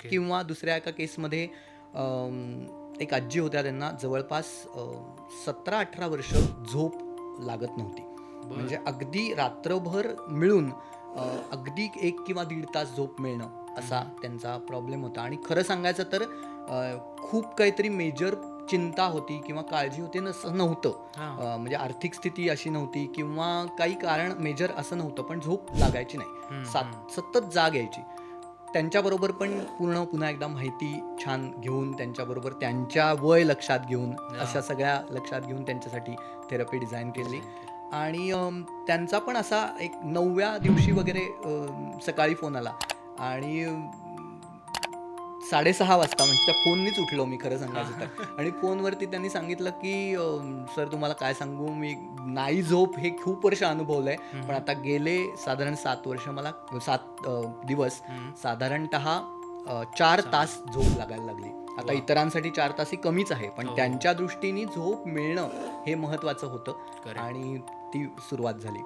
किंवा दुसऱ्या एका केसमध्ये एक आजी होत्या, त्यांना जवळपास 17-18 वर्ष झोप लागत नव्हती. म्हणजे अगदी रात्रभर मिळून अगदी 1 किंवा 1.5 तास झोप मिळणं असा त्यांचा प्रॉब्लेम होता. आणि खरं सांगायचं तर खूप काहीतरी मेजर चिंता होती किंवा काळजी होती असं नव्हतं. म्हणजे आर्थिक स्थिती अशी नव्हती किंवा काही कारण मेजर असं नव्हतं, पण झोप लागायची नाही, सतत जाग यायची. त्यांच्याबरोबर पण पुन्हा एकदा माहिती छान घेऊन, त्यांच्याबरोबर त्यांच्या वय लक्षात घेऊन, अशा सगळ्या लक्षात घेऊन त्यांच्यासाठी थेरपी डिझाईन केली. आणि त्यांचा पण असा एक 9व्या दिवशी वगैरे सकाळी फोन आला आणि 6:30 वाजता, म्हणजे त्या फोननीच उठलो मी खरं सांगायचं तर. आणि फोनवरती त्यांनी सांगितलं की सर, तुम्हाला काय सांगू, मी नाही झोप हे खूप वर्ष अनुभवलंय, पण आता गेले साधारण 7 वर्ष मला 7 दिवस साधारणतः 4 तास झोप लागायला लागली. आता इतरांसाठी 4 तास ही कमीच आहे, पण त्यांच्या दृष्टीने झोप मिळणं हे महत्त्वाचं होतं आणि ती सुरुवात झाली.